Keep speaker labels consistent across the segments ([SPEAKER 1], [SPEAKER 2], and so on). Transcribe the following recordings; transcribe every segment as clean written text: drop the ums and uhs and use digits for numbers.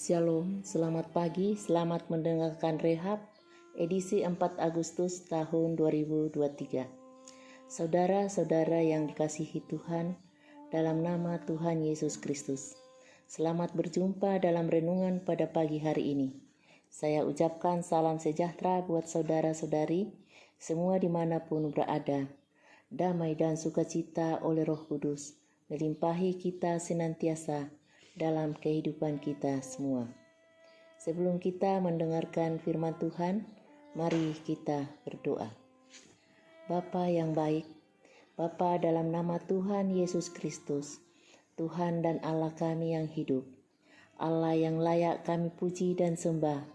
[SPEAKER 1] Shalom, selamat pagi, selamat mendengarkan Rehab, edisi 4 Agustus tahun 2023. Saudara-saudara yang dikasihi Tuhan, dalam nama Tuhan Yesus Kristus, selamat berjumpa dalam renungan pada pagi hari ini. Saya ucapkan salam sejahtera buat saudara-saudari, semua dimanapun berada. Damai dan sukacita oleh Roh Kudus melimpahi kita senantiasa dalam kehidupan kita semua. Sebelum kita mendengarkan firman Tuhan, mari kita berdoa. Bapa yang baik, Bapa dalam nama Tuhan Yesus Kristus, Tuhan dan Allah kami yang hidup, Allah yang layak kami puji dan sembah,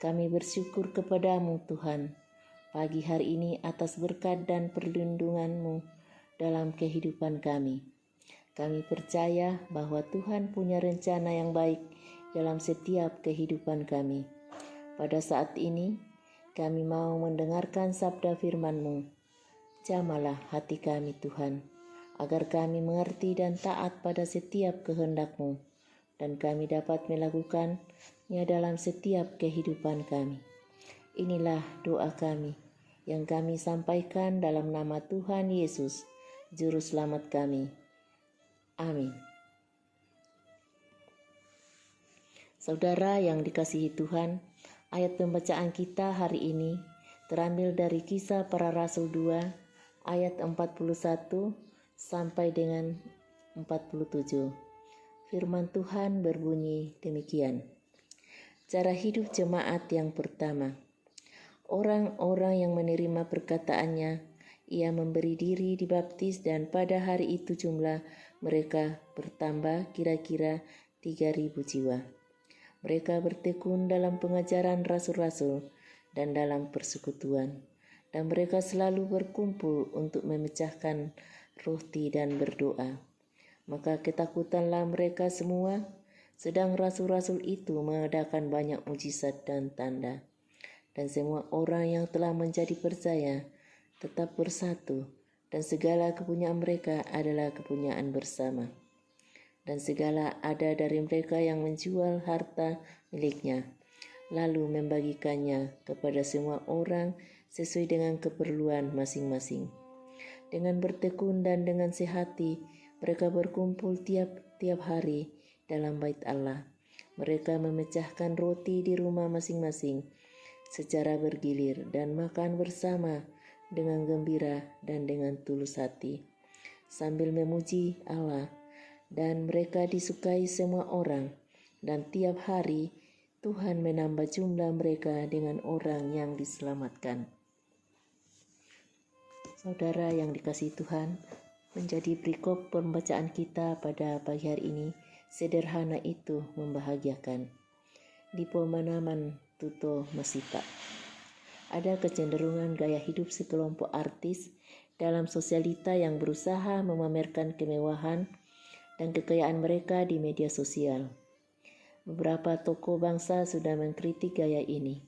[SPEAKER 1] kami bersyukur kepadamu Tuhan, pagi hari ini atas berkat dan perlindungan-Mu dalam kehidupan kami. Kami percaya bahwa Tuhan punya rencana yang baik dalam setiap kehidupan kami. Pada saat ini, kami mau mendengarkan sabda firman-Mu. Jamalah hati kami Tuhan, agar kami mengerti dan taat pada setiap kehendak-Mu, dan kami dapat melakukannya dalam setiap kehidupan kami. Inilah doa kami, yang kami sampaikan dalam nama Tuhan Yesus, Juru Selamat kami. Amin. Saudara yang dikasihi Tuhan, ayat pembacaan kita hari ini terambil dari Kisah Para Rasul 2 ayat 41 sampai dengan 47. Firman Tuhan berbunyi demikian. Cara hidup jemaat yang pertama. Orang-orang yang menerima perkataannya, ia memberi diri dibaptis, dan pada hari itu jumlah mereka bertambah kira-kira 3.000 jiwa. Mereka bertekun dalam pengajaran rasul-rasul dan dalam persekutuan, dan mereka selalu berkumpul untuk memecahkan roti dan berdoa. Maka ketakutanlah mereka semua, sedang rasul-rasul itu mengadakan banyak mujizat dan tanda. Dan semua orang yang telah menjadi percaya tetap bersatu, dan segala kepunyaan mereka adalah kepunyaan bersama. Dan segala ada dari mereka yang menjual harta miliknya, lalu membagikannya kepada semua orang sesuai dengan keperluan masing-masing. Dengan bertekun dan dengan sehati, mereka berkumpul tiap-tiap hari dalam bait Allah. Mereka memecahkan roti di rumah masing-masing secara bergilir dan makan bersama dengan gembira dan dengan tulus hati, sambil memuji Allah, dan mereka disukai semua orang, dan tiap hari Tuhan menambah jumlah mereka dengan orang yang diselamatkan. Saudara yang dikasihi Tuhan, menjadi perikop pembacaan kita pada pagi hari ini, sederhana itu membahagiakan. Di pemanaman Tuto Masita. Ada kecenderungan gaya hidup sekelompok artis dalam sosialita yang berusaha memamerkan kemewahan dan kekayaan mereka di media sosial. Beberapa tokoh bangsa sudah mengkritik gaya ini,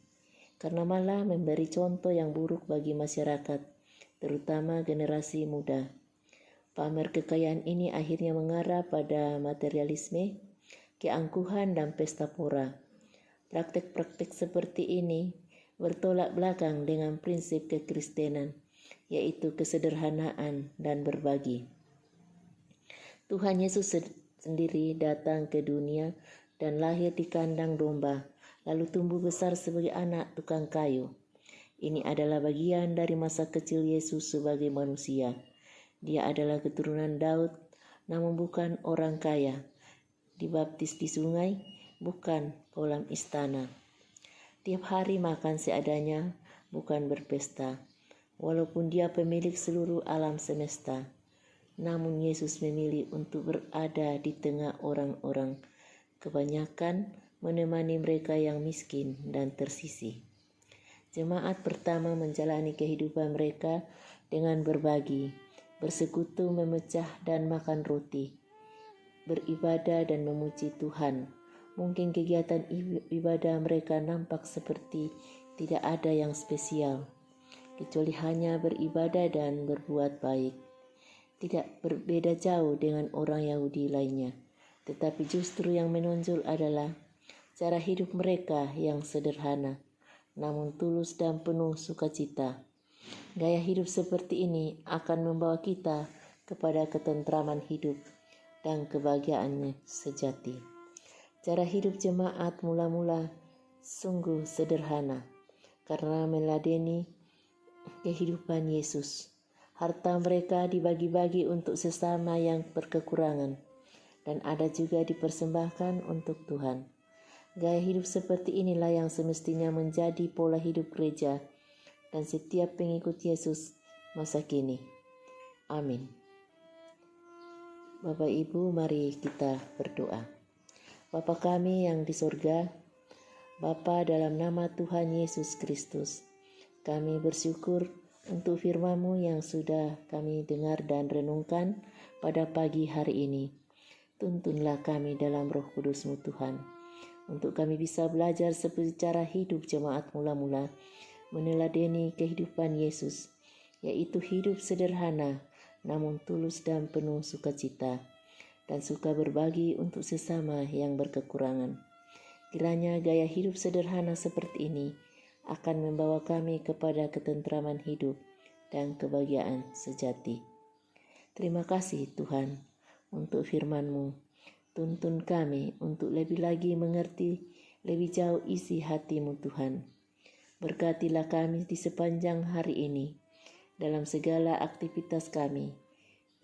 [SPEAKER 1] karena malah memberi contoh yang buruk bagi masyarakat, terutama generasi muda. Pamer kekayaan ini akhirnya mengarah pada materialisme, keangkuhan, dan pesta pora. Praktek-praktek seperti ini bertolak belakang dengan prinsip kekristenan, yaitu kesederhanaan dan berbagi. Tuhan Yesus sendiri datang ke dunia dan lahir di kandang domba, lalu tumbuh besar sebagai anak tukang kayu. Ini adalah bagian dari masa kecil Yesus sebagai manusia. Dia adalah keturunan Daud, namun bukan orang kaya. Dibaptis di sungai, bukan kolam istana. Tiap hari makan seadanya, bukan berpesta. Walaupun dia pemilik seluruh alam semesta, namun Yesus memilih untuk berada di tengah orang-orang, kebanyakan menemani mereka yang miskin dan tersisih. Jemaat pertama menjalani kehidupan mereka dengan berbagi, bersekutu, memecah dan makan roti, beribadah dan memuji Tuhan. Mungkin kegiatan ibadah mereka nampak seperti tidak ada yang spesial, kecuali hanya beribadah dan berbuat baik. Tidak berbeda jauh dengan orang Yahudi lainnya, tetapi justru yang menonjol adalah cara hidup mereka yang sederhana, namun tulus dan penuh sukacita. Gaya hidup seperti ini akan membawa kita kepada ketentraman hidup dan kebahagiaan sejati. Cara hidup jemaat mula-mula sungguh sederhana karena meladeni kehidupan Yesus. Harta mereka dibagi-bagi untuk sesama yang berkekurangan dan ada juga dipersembahkan untuk Tuhan. Gaya hidup seperti inilah yang semestinya menjadi pola hidup gereja dan setiap pengikut Yesus masa kini. Amin. Bapak Ibu, mari kita berdoa. Bapa kami yang di surga, Bapa dalam nama Tuhan Yesus Kristus, kami bersyukur untuk firman-Mu yang sudah kami dengar dan renungkan pada pagi hari ini. Tuntunlah kami dalam Roh Kudus-Mu Tuhan, untuk kami bisa belajar secara hidup jemaat mula-mula, meneladani kehidupan Yesus, yaitu hidup sederhana, namun tulus dan penuh sukacita, dan suka berbagi untuk sesama yang berkekurangan. Kiranya gaya hidup sederhana seperti ini akan membawa kami kepada ketentraman hidup dan kebahagiaan sejati. Terima kasih Tuhan untuk firman-Mu. Tuntun kami untuk lebih lagi mengerti lebih jauh isi hati-Mu Tuhan. Berkatilah kami di sepanjang hari ini dalam segala aktivitas kami.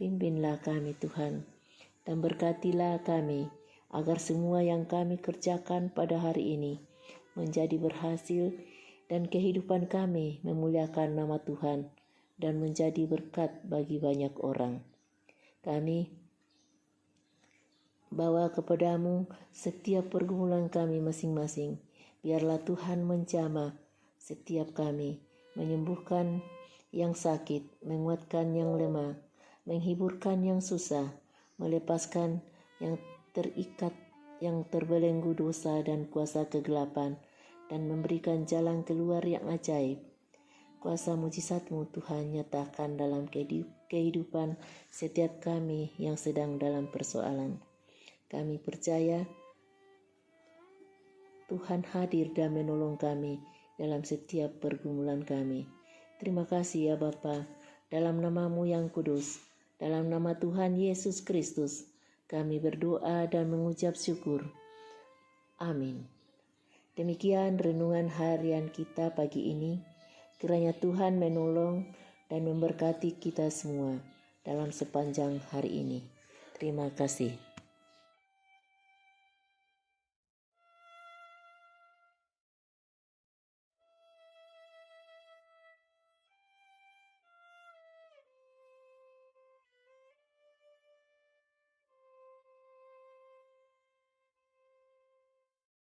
[SPEAKER 1] Pimpinlah kami Tuhan, dan berkatilah kami agar semua yang kami kerjakan pada hari ini menjadi berhasil dan kehidupan kami memuliakan nama Tuhan dan menjadi berkat bagi banyak orang. Kami bawa kepadamu setiap pergumulan kami masing-masing. Biarlah Tuhan menjamah setiap kami, menyembuhkan yang sakit, menguatkan yang lemah, menghiburkan yang susah, melepaskan yang terikat, yang terbelenggu dosa dan kuasa kegelapan, dan memberikan jalan keluar yang ajaib. Kuasa mujizat-Mu Tuhan nyatakan dalam kehidupan setiap kami yang sedang dalam persoalan. Kami percaya Tuhan hadir dan menolong kami dalam setiap pergumulan kami. Terima kasih ya Bapa, dalam nama-Mu yang kudus, dalam nama Tuhan Yesus Kristus, kami berdoa dan mengucap syukur. Amin. Demikian renungan harian kita pagi ini. Kiranya Tuhan menolong dan memberkati kita semua dalam sepanjang hari ini. Terima kasih.